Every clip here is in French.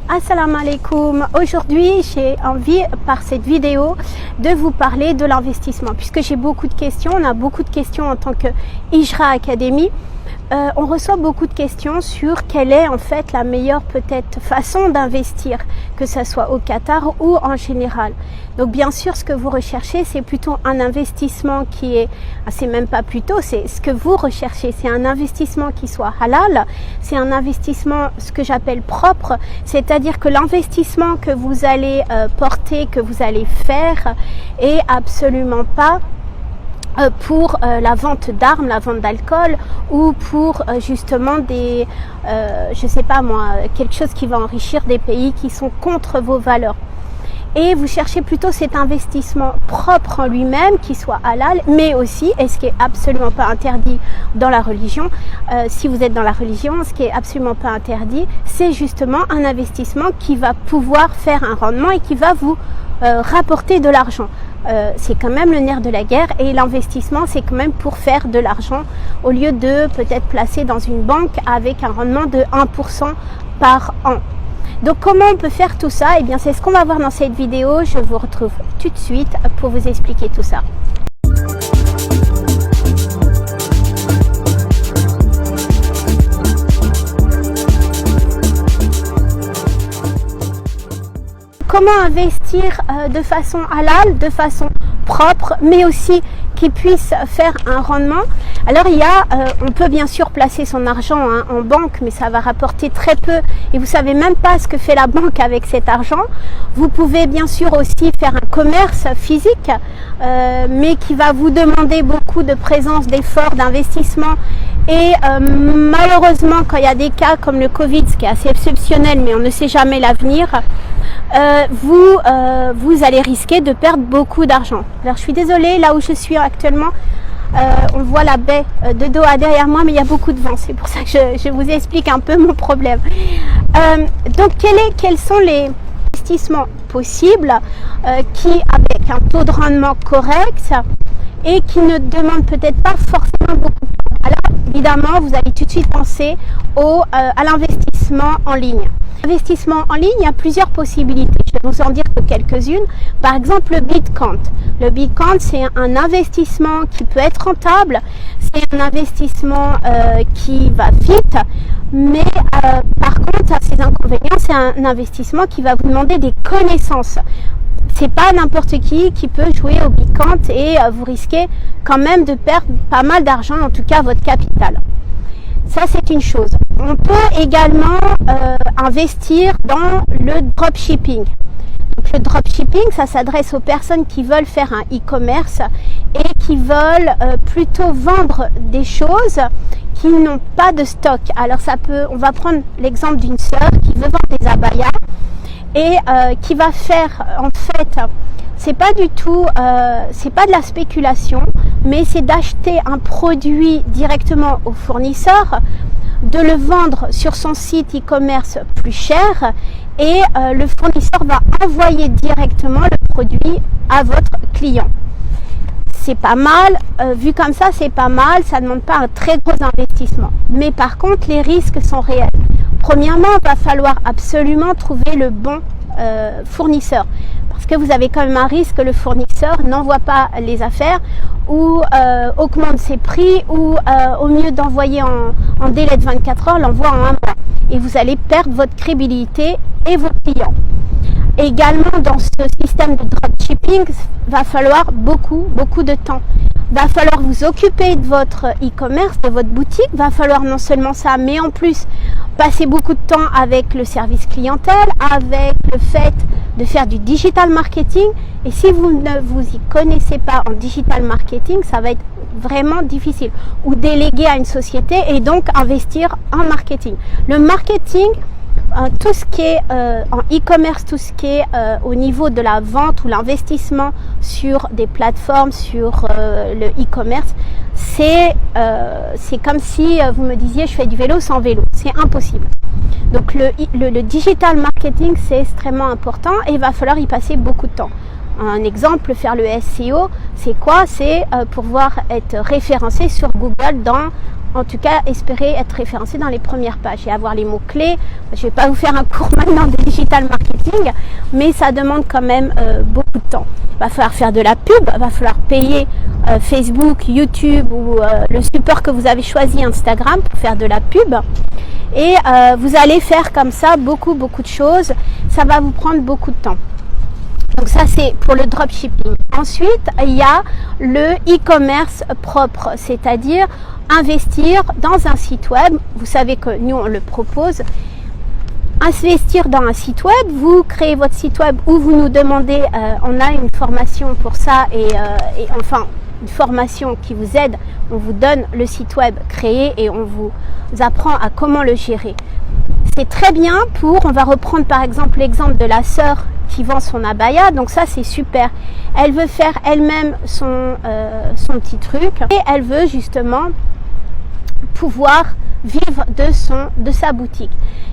Assalamu alaikum. Aujourd'hui, j'ai envie, par cette vidéo, de vous parler de l'investissement. Puisque j'ai beaucoup de questions, on a beaucoup de questions en tant que Hijra Academy. On reçoit beaucoup de questions sur quelle est en fait la meilleure peut-être façon d'investir, que ce soit au Qatar ou en général. Donc bien sûr, ce que vous recherchez, c'est plutôt un investissement qui est, c'est même pas plutôt, c'est ce que vous recherchez, c'est un investissement qui soit halal, c'est un investissement, ce que j'appelle propre, c'est-à-dire que l'investissement que vous allez porter, que vous allez faire, est absolument pas pour la vente d'armes, la vente d'alcool ou pour justement des, je sais pas moi, quelque chose qui va enrichir des pays qui sont contre vos valeurs. Et vous cherchez plutôt cet investissement propre en lui-même, qui soit halal, mais aussi, et ce qui est absolument pas interdit dans la religion, si vous êtes dans la religion, ce qui est absolument pas interdit, c'est justement un investissement qui va pouvoir faire un rendement et qui va vous rapporter de l'argent. C'est quand même le nerf de la guerre, et l'investissement, c'est quand même pour faire de l'argent au lieu de peut-être placer dans une banque avec un rendement de 1% par an. Donc comment on peut faire tout ça? Eh bien c'est ce qu'on va voir dans cette vidéo. Je vous retrouve tout de suite pour vous expliquer tout ça. Comment investir de façon halal, de façon propre, mais aussi qui puisse faire un rendement? Alors on peut bien sûr placer son argent en banque, mais ça va rapporter très peu et vous savez même pas ce que fait la banque avec cet argent. Vous pouvez bien sûr aussi faire un commerce physique, mais qui va vous demander beaucoup de présence, d'efforts, d'investissement. Et malheureusement, quand il y a des cas comme le Covid, ce qui est assez exceptionnel, mais on ne sait jamais l'avenir, vous allez risquer de perdre beaucoup d'argent. Alors je suis désolée, là où je suis actuellement, on voit la baie de Doha derrière moi, mais il y a beaucoup de vent, c'est pour ça que je vous explique un peu mon problème. Donc quels sont les investissements possibles qui, avec un taux de rendement correct et qui ne demandent peut-être pas forcément beaucoup de temps? Alors évidemment, vous allez tout de suite penser à l'investissement en ligne. L'investissement en ligne, il y a plusieurs possibilités. Je vais vous en dire que quelques-unes. Par exemple, le Bitcoin. Le Bitcoin, c'est un investissement qui peut être rentable. C'est un investissement qui va vite. Mais par contre, à ses inconvénients, c'est un investissement qui va vous demander des connaissances. C'est pas n'importe qui peut jouer au Bitcoin et vous risquez quand même de perdre pas mal d'argent, en tout cas votre capital. Ça, c'est une chose. On peut également investir dans le dropshipping. Donc, le dropshipping, ça s'adresse aux personnes qui veulent faire un e-commerce et qui veulent plutôt vendre des choses qui n'ont pas de stock. Alors, on va prendre l'exemple d'une sœur qui veut vendre des abayas et qui va faire, en fait, c'est pas du tout, c'est pas de la spéculation, mais c'est d'acheter un produit directement au fournisseur, de le vendre sur son site e-commerce plus cher et le fournisseur va envoyer directement le produit à votre client. C'est pas mal, vu comme ça c'est pas mal, ça ne demande pas un très gros investissement. Mais par contre les risques sont réels. Premièrement, il va falloir absolument trouver le bon fournisseur. Parce que vous avez quand même un risque que le fournisseur n'envoie pas les affaires ou augmente ses prix ou au mieux d'envoyer en délai de 24 heures, l'envoie en un mois. Et vous allez perdre votre crédibilité et vos clients. Également, dans ce système de dropshipping, va falloir beaucoup de temps. Va falloir vous occuper de votre e-commerce, de votre boutique. Va falloir non seulement ça, mais en plus passer beaucoup de temps avec le service clientèle, avec le fait de faire du digital marketing. Et si vous ne vous y connaissez pas en digital marketing, ça va être vraiment difficile. Ou déléguer à une société et donc investir en marketing. Le marketing, tout ce qui est en e-commerce, tout ce qui est au niveau de la vente ou l'investissement sur des plateformes, sur le e-commerce, c'est comme si vous me disiez je fais du vélo sans vélo, c'est impossible. Donc le digital marketing, c'est extrêmement important et il va falloir y passer beaucoup de temps. Un exemple, faire le SEO, c'est quoi? C'est pouvoir être référencé sur Google en tout cas espérer être référencé dans les premières pages et avoir les mots-clés. Je ne vais pas vous faire un cours maintenant de digital marketing, mais ça demande quand même beaucoup de temps. Il va falloir faire de la pub, il va falloir payer Facebook, YouTube ou le support que vous avez choisi, Instagram, pour faire de la pub. Et vous allez faire comme ça beaucoup de choses. Ça va vous prendre beaucoup de temps. Donc ça, c'est pour le dropshipping. Ensuite, il y a le e-commerce propre, c'est-à-dire investir dans un site web. Vous savez que nous, on le propose. Investir dans un site web, vous créez votre site web ou vous nous demandez, on a une formation pour ça et enfin une formation qui vous aide. On vous donne le site web créé et on vous apprend à comment le gérer. C'est très bien on va reprendre par exemple l'exemple de la sœur qui vend son abaya, donc ça c'est super. Elle veut faire elle-même son petit truc et elle veut justement pouvoir vivre de sa boutique.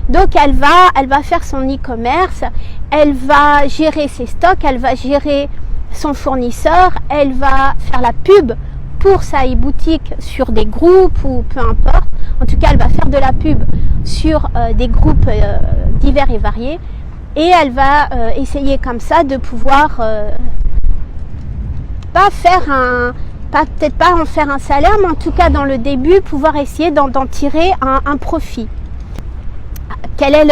Donc elle va faire son e-commerce, elle va gérer ses stocks, elle va gérer son fournisseur, elle va faire la pub pour sa e-boutique sur des groupes ou peu importe. En tout cas, elle va faire de la pub sur des groupes divers et variés et elle va essayer comme ça de pouvoir peut-être pas en faire un salaire, mais en tout cas dans le début, pouvoir essayer d'en tirer un profit. Quel est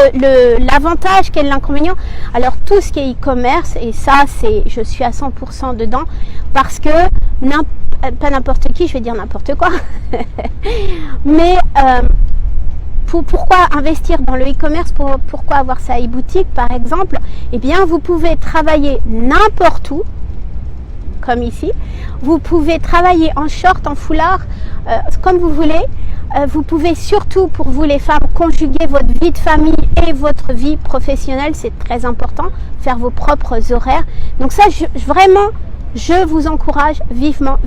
l'avantage, quel est l'inconvénient? Alors tout ce qui est e-commerce, et ça je suis à 100% dedans, parce que pas n'importe qui, je vais dire n'importe quoi, mais pourquoi investir dans le e-commerce, pourquoi avoir sa e-boutique par exemple? Eh bien vous pouvez travailler n'importe où, comme ici, vous pouvez travailler en short, en foulard, comme vous voulez. Vous pouvez surtout, pour vous les femmes, conjuguer votre vie de famille et votre vie professionnelle, c'est très important, faire vos propres horaires. Donc ça, vraiment, je vous encourage vivement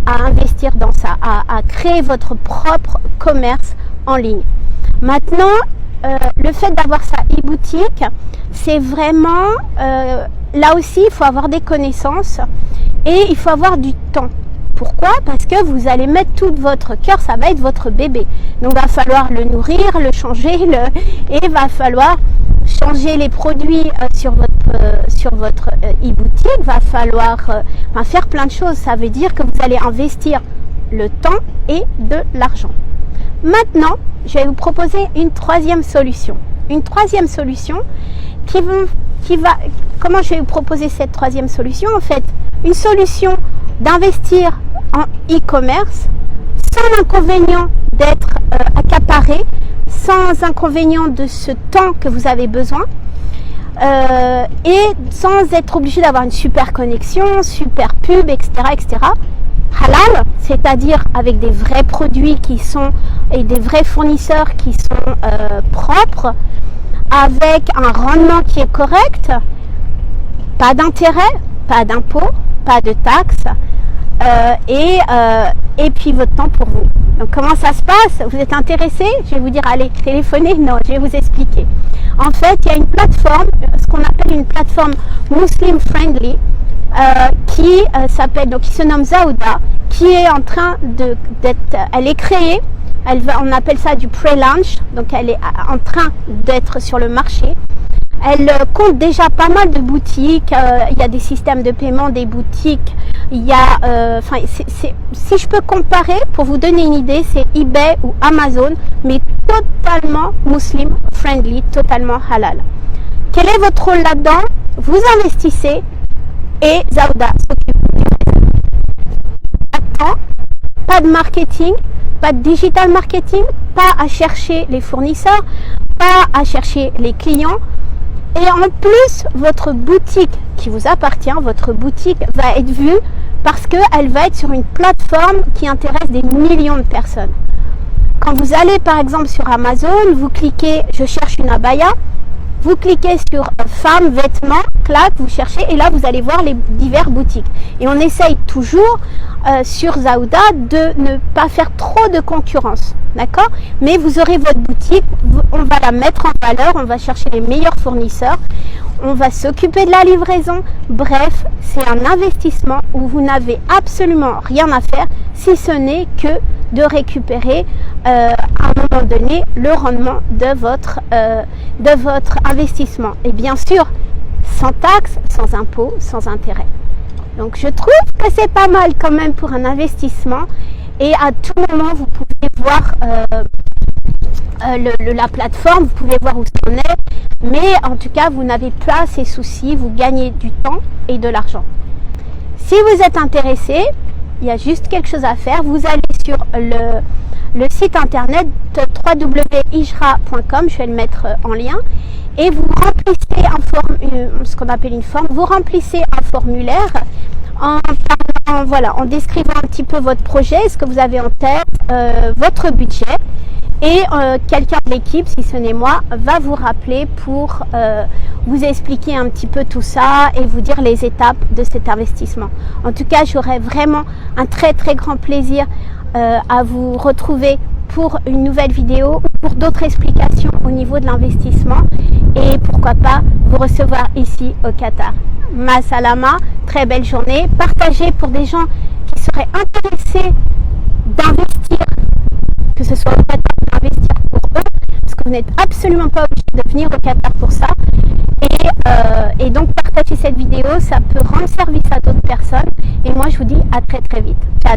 à investir dans ça, à créer votre propre commerce en ligne. Maintenant, le fait d'avoir sa e-boutique, c'est vraiment, là aussi, il faut avoir des connaissances et il faut avoir du temps. Pourquoi? Parce que vous allez mettre tout votre cœur, ça va être votre bébé. Donc, il va falloir le nourrir, le changer, et il va falloir changer les produits sur votre e-boutique. Il va falloir faire plein de choses. Ça veut dire que vous allez investir le temps et de l'argent. Maintenant, je vais vous proposer une troisième solution. Une troisième solution comment je vais vous proposer cette troisième solution? En fait, une solution d'investir en e-commerce sans inconvénient d'être accaparé, sans inconvénient de ce temps que vous avez besoin et sans être obligé d'avoir une super connexion, super pub, etc. Halal, c'est-à-dire avec des vrais produits et des vrais fournisseurs qui sont propres, avec un rendement qui est correct, pas d'intérêt, pas d'impôt, pas de taxes et puis votre temps pour vous. Donc comment ça se passe? Vous êtes intéressé? Je vais vous dire allez, téléphonez? Non, je vais vous expliquer. En fait, il y a une plateforme, ce qu'on appelle une plateforme Muslim Friendly, qui se nomme Zaouda, qui est en train elle est créée, on appelle ça du pre-launch, donc elle est en train d'être sur le marché. Elle compte déjà pas mal de boutiques, il y a des systèmes de paiement, des boutiques, il y a, si je peux comparer, pour vous donner une idée, c'est eBay ou Amazon, mais totalement Muslim friendly, totalement halal. Quel est votre rôle là-dedans? Vous investissez et Zaouda s'occupe du reste. Pas de marketing, pas de digital marketing, pas à chercher les fournisseurs, pas à chercher les clients. Et en plus, votre boutique qui vous appartient, votre boutique va être vue parce qu'elle va être sur une plateforme qui intéresse des millions de personnes. Quand vous allez par exemple sur Amazon, vous cliquez « Je cherche une abaya », vous cliquez sur femmes, vêtements, clac, vous cherchez et là vous allez voir les diverses boutiques. Et on essaye toujours sur Zaouda de ne pas faire trop de concurrence, d'accord? Mais vous aurez votre boutique, on va la mettre en valeur, on va chercher les meilleurs fournisseurs, on va s'occuper de la livraison. Bref, c'est un investissement où vous n'avez absolument rien à faire si ce n'est que de récupérer à un moment donné le rendement de votre investissement. Et bien sûr, sans taxes, sans impôts, sans intérêt. Donc je trouve que c'est pas mal quand même pour un investissement. Et à tout moment, vous pouvez voir la plateforme, vous pouvez voir où on est. Mais en tout cas, vous n'avez pas ces soucis, vous gagnez du temps et de l'argent. Si vous êtes intéressé, il y a juste quelque chose à faire. Vous allez sur le site internet www.ijra.com, je vais le mettre en lien, et vous remplissez ce qu'on appelle une forme. Vous remplissez un formulaire en décrivant un petit peu votre projet, ce que vous avez en tête, votre budget. Et quelqu'un de l'équipe, si ce n'est moi, va vous rappeler pour vous expliquer un petit peu tout ça et vous dire les étapes de cet investissement. En tout cas, j'aurai vraiment un très très grand plaisir à vous retrouver pour une nouvelle vidéo ou pour d'autres explications au niveau de l'investissement et pourquoi pas vous recevoir ici au Qatar. Ma salama, très belle journée. Partagez pour des gens qui seraient intéressés d'investir, que ce soit au Qatar, d'investir pour eux, parce que vous n'êtes absolument pas obligé de venir au Qatar pour ça. Et donc partagez cette vidéo, ça peut rendre service à d'autres personnes. Et moi je vous dis à très très vite. Ciao.